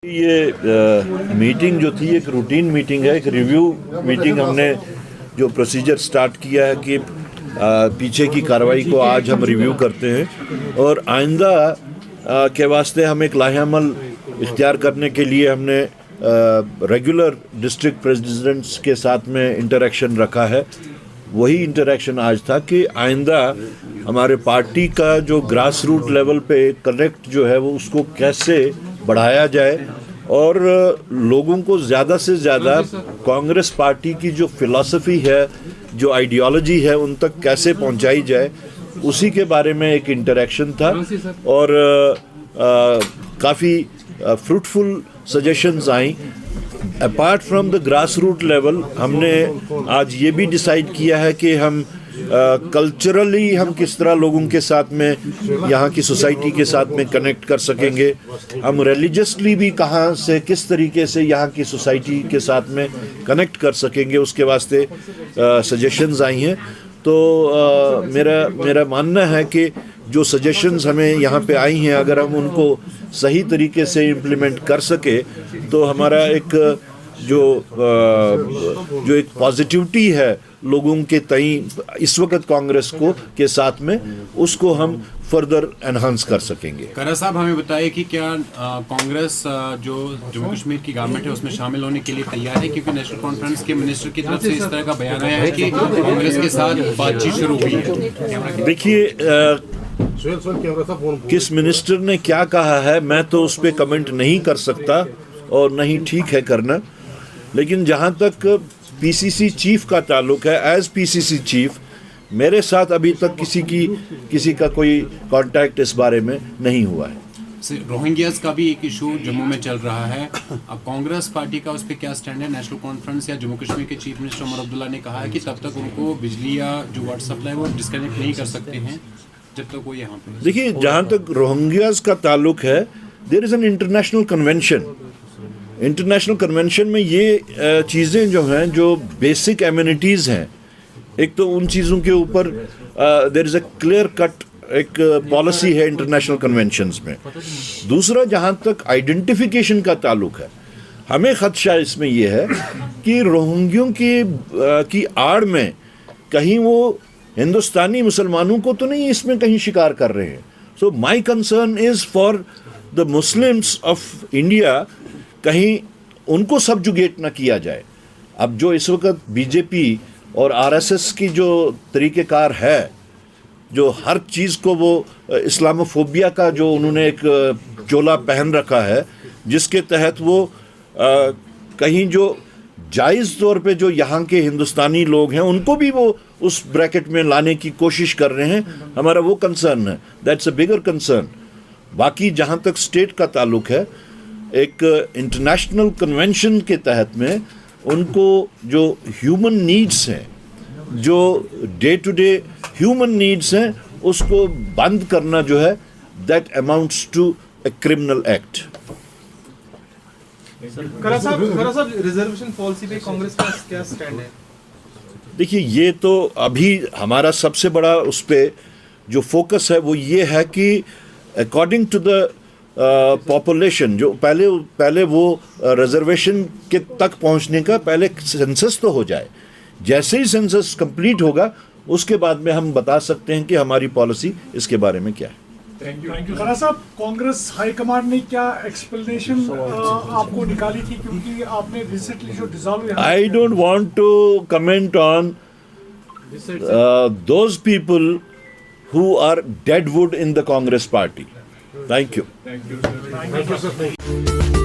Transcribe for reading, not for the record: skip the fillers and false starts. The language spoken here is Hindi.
ये मीटिंग जो थी एक रूटीन मीटिंग है, एक रिव्यू मीटिंग। हमने जो प्रोसीजर स्टार्ट किया है कि पीछे की कार्रवाई को आज हम रिव्यू करते हैं और आइंदा के वास्ते हम एक लाहेअमल इख्तियार करने के लिए हमने रेगुलर डिस्ट्रिक्ट प्रेसिडेंट्स के साथ में इंटरेक्शन रखा है। वही इंटरेक्शन आज था कि आइंदा हमारे पार्टी का जो ग्रास रूट लेवल पे कनेक्ट जो है वो उसको कैसे बढ़ाया जाए और लोगों को ज़्यादा से ज़्यादा कांग्रेस पार्टी की जो फिलॉसफी है, जो आइडियोलॉजी है, उन तक कैसे पहुंचाई जाए, उसी के बारे में एक इंटरेक्शन था। और काफ़ी फ्रूटफुल सजेशंस आई। Apart from the grass root level हमने आज ये भी डिसाइड किया है कि हम कल्चरली हम किस तरह लोगों के साथ में, यहाँ की सोसाइटी के साथ में कनेक्ट कर सकेंगे, हम रिलीजियसली भी कहाँ से किस तरीके से यहाँ की सोसाइटी के साथ में कनेक्ट कर सकेंगे, उसके वास्ते सजेशंस आई हैं। तो मेरा मानना है कि जो सजेशंस हमें यहाँ पे आई हैं, अगर हम उनको सही तरीके से इम्प्लीमेंट कर सके तो हमारा एक जो एक पॉजिटिविटी है लोगों के तई इस वक्त कांग्रेस को के साथ में, उसको हम फर्दर एनहांस कर सकेंगे। करा साहब, हमें बताइए कि क्या कांग्रेस जो जम्मू कश्मीर की गवर्नमेंट है उसमें शामिल होने के लिए तैयार है? क्योंकि नेशनल कॉन्फ्रेंस के मिनिस्टर की तरफ से इस तरह का बयान आया है कि कांग्रेस के साथ बातचीत शुरू हुई है। देखिए, किस मिनिस्टर ने क्या कहा है मैं तो उस पर कमेंट नहीं कर सकता और नहीं ठीक है करना। लेकिन जहाँ तक पीसीसी चीफ का ताल्लुक है, एज पीसीसी चीफ मेरे साथ अभी तक किसी का कोई कांटेक्ट इस बारे में नहीं हुआ है। रोहिंग्यास का भी एक इशू जम्मू में चल रहा है, अब कांग्रेस पार्टी का उस पर क्या स्टैंड है? नेशनल कॉन्फ्रेंस या जम्मू कश्मीर के चीफ मिनिस्टर उमर अब्दुल्ला ने कहा है कि तब तक उनको बिजली या जो वाटर सप्लाई वो डिस्कनेक्ट नहीं कर सकते हैं जब तक वो यहाँ पे। देखिए, जहाँ तक रोहिंग्यास का ताल्लुक है, there is an international convention. International convention में ये चीज़ें जो हैं, जो बेसिक एमिनिटीज़ हैं, एक तो उन चीज़ों के ऊपर there is a clear cut एक पॉलिसी है इंटरनेशनल कन्वेंशंस में। दूसरा, जहाँ तक आइडेंटिफिकेशन का ताल्लुक है, हमें खदशा इसमें ये है कि रोहिंग्यों की आड़ में कहीं वो हिंदुस्तानी मुसलमानों को तो नहीं इसमें कहीं शिकार कर रहे हैं। So my concern is for the Muslims of India, कहीं उनको सब्जुगेट ना किया जाए। अब जो इस वक्त बीजेपी और आरएसएस की जो तरीक़ेकार है, जो हर चीज़ को वो इस्लामोफोबिया का जो उन्होंने एक चोला पहन रखा है, जिसके तहत वो कहीं जो जायज़ तौर पे जो यहाँ के हिंदुस्तानी लोग हैं उनको भी वो उस ब्रैकेट में लाने की कोशिश कर रहे हैं। हमारा वो कंसर्न है, दैट्स अ बिगर कंसर्न। बाकी जहाँ तक स्टेट का ताल्लुक है, एक इंटरनेशनल कन्वेंशन के तहत में उनको जो ह्यूमन नीड्स हैं, जो day to day human needs हैं, उसको बंद करना जो है, that amounts to a criminal act. करा साहब, रिजर्वेशन पॉलिसी पे कांग्रेस का क्या स्टैंड है? देखिए, ये तो अभी हमारा सबसे बड़ा उस पे जो फोकस है वो ये है कि अकॉर्डिंग टू द पॉपुलेशन, जो पहले वो रिजर्वेशन के तक पहुंचने का पहले सेंसस तो हो जाए। जैसे ही सेंसस कंप्लीट होगा उसके बाद में हम बता सकते हैं कि हमारी पॉलिसी इसके बारे में क्या है। Thank you. खरा साहब, कांग्रेस हाईकमांड ने क्या एक्सप्लेनेशन आपको निकाली थी, क्योंकि आपने रिसेंटली जो dissolve, I don't want to comment on those people who are deadwood in the Congress party. Thank you. Thank you, sir.